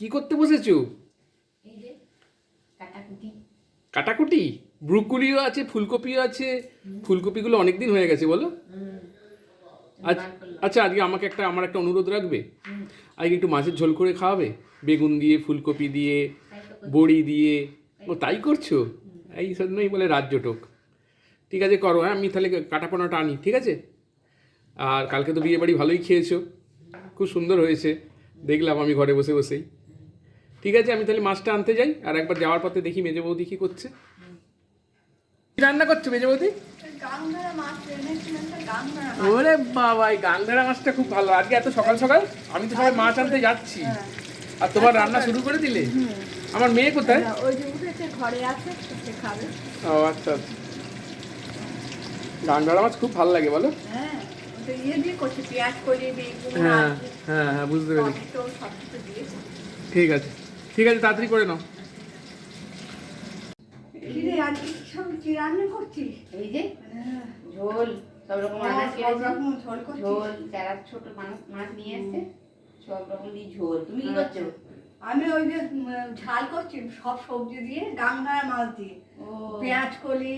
কি করতে বসেছো? এই যে কাটাকুটি। কাটাকুটি? ব্রুকুলিও আছে, ফুলকপিও আছে। ফুলকপিগুলো অনেক দিন হয়ে গেছে বলো। আচ্ছা আজকে আমার একটা অনুরোধ রাখবে। আজকে একটু মাছের ঝোল করে খাওয়াবে, বেগুন দিয়ে, ফুলকপি দিয়ে, বড়ি দিয়ে। ও তাই করছো? এই জন্যই বলে রাজ্যটোক। ঠিক আছে করো, হ্যাঁ আমি তাহলে কাটাপোনাটা আনি, ঠিক আছে? আর কালকে তো বিয়ে বাড়ি ভালোই খেয়েছো, খুব সুন্দর হয়েছে দেখলাম আমি ঘরে বসে বসেই। ঠিক আছে আমি তাহলে মাছটা আনতে যাই, আর একবার যাওয়ার পথে দেখি মেজে বৌদি কী করছে। কি রান্না করছো মেজে বৌদি? ওরে বাবা, এই গাংধারা মাছটা খুব ভালো। আজকে এত সকাল সকাল? আমি তো সবাই মাছ আনতে যাচ্ছি আর তোমার রান্না শুরু করে দিলে। আমার মেয়ে কোথায়? ওই যে উঠেছে, ঘরে আছে, সে খাবে। ও আচ্ছা আচ্ছা, গাংধারা মাছ খুব ভালো লাগে বলো। হ্যাঁ, ওটা ইয়ে দিয়ে করছে, পেঁয়াজ কলি, বেগুন, হ্যাঁ আলু, হ্যাঁ হ্যাঁ বুঝতে পেরেছি। টমেটো সব কিছু দিয়ে। ঠিক আছে ঠিক আছে, তাড়াতাড়ি করে নাও। কিরে আজকে সব কি রান্না করছিস? এই যে ঝোল, সব রকম রান্না সব করেছি। রকম ঝোল করছিস? ঝোল, যারা ছোট মাছ নিয়ে এসছে, সব রকম দিয়ে ঝোল। তুমি কি করছো? আমি ওই যে ঝাল করছি সব সবজি দিয়ে, গাংধারা মাছ দিয়ে, ও পেঁয়াজ কলি,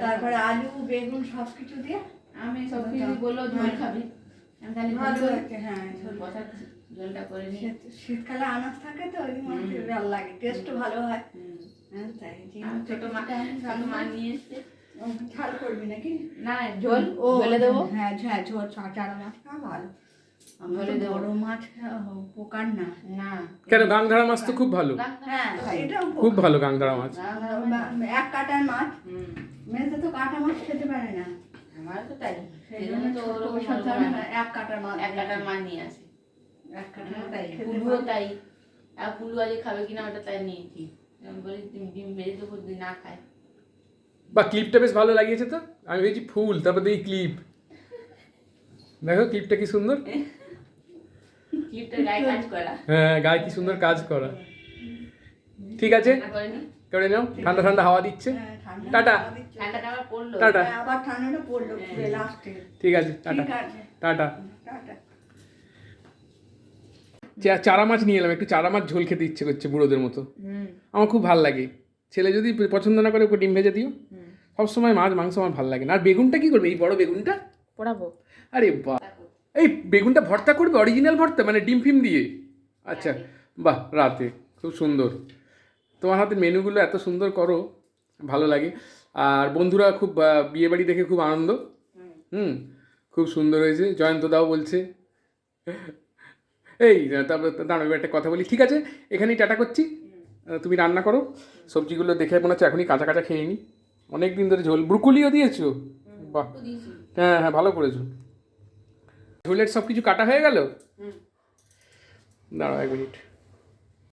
তারপরে আলু, বেগুন সব কিছু দিয়ে। আমি সব কিছু বললো ঝোল খাবি, আমি তাহলে ভালো ঝোল লাগে, হ্যাঁ ঝোল। বসাচ্ছি, ঝোলটা করে নিই। শীতকালে আনাজ থাকে তো, ওই মাছ ভালো লাগে, টেস্টও ভালো হয়। হ্যাঁ তাই ছোট মাছ নিয়ে এসছে। ঝাল করবি নাকি? না ঝোল, ও ঝোলে দেবো। হ্যাঁ হ্যাঁ, ঝোল চারা মাছ খাওয়া ভালো। ঝোলে দেবো। বড় মাছ পোকার না। না কেন, গাংধারা মাছ তো খুব ভালো, হ্যাঁ এটাও খুব ভালো গাংধারা মাছ। এক কাটার মাছ। মেয়েতে তো কাটা মাছ খেতে পারে না, আমার তো তাই, সেই সেই জন্য জন্য তো ছোট ওরকম বসাতে অল্প হবে না, রান্না। এক কাটার মাছ। এক কাটার মাছ নিয়ে আসে। এক কাটার মাছ তাই খেতে পুলুও পারে। তাই, আর পুলু আজকে খাবে কিনা ওটা তাই নিয়েছি। আমি বলি তুমি ডিম বেজে দেবো, যদি না খায়। বা ক্লিপটা বেশ ভালো লাগিয়েছে তো। আমি ভেবেছি ফুল, তারপর দেখি ক্লিপ। দেখো ক্লিপটা কি সুন্দর। ক্লিপটা গায়ে কাজ করা। হ্যাঁ গায়ে কি সুন্দর কাজ করা। ঠিক আছে রান্না করে নি। করে নাও, ঠান্ডা ঠান্ডা হাওয়া দিচ্ছে। হ্যাঁ, ঠান্ডা টাটা। হাওয়া দিচ্ছে। ঠান্ডাটা আবার পড়লো। টাটা। হ্যাঁ, আবার ঠান্ডাটা পড়লো পুরো লাস্টে। ঠিক আছে টাটা। ঠিক আছে, টাটা। টাটা। চারা মাছ নিয়ে এলাম, একটু চারা মাছ ঝোল খেতে ইচ্ছে করছে বুড়োদের মতো। আমার খুব ভালো লাগে। ছেলে যদি পছন্দ না করে ওকে ডিম ভেজে দিও। সবসময় মাছ মাংস আমার ভালো লাগে না। আর বেগুনটা কি করবে, এই বড় বেগুনটা? পড়াবো। আরে বাহ, এই বেগুনটা ভর্তা করবে, অরিজিনাল ভর্তা মানে ডিম ফিম দিয়ে? আচ্ছা বাহ, রাতে খুব সুন্দর। তোমার হাতের মেনুগুলো এত সুন্দর করো, ভালো লাগে। আর বন্ধুরা খুব বিয়েবাড়ি দেখে খুব আনন্দ। খুব সুন্দর হয়েছে, জয়ন্তদাও বলছে। এই তারপর দাঁড়াবে একটা কথা বলি, ঠিক আছে এখানেই টাটা করছি। তুমি রান্না করো, সবজিগুলো দেখে মনে হচ্ছে এখনই কাঁচা কাঁচা খেয়ে নিই। অনেক দিন ধরে ঝোল, ব্রুকুলিও দিয়েছো? বাহ, হ্যাঁ হ্যাঁ ভালো করেছো। ঝোলের সব কিছু কাটা হয়ে গেল? দাঁড়াও 1 মিনিট।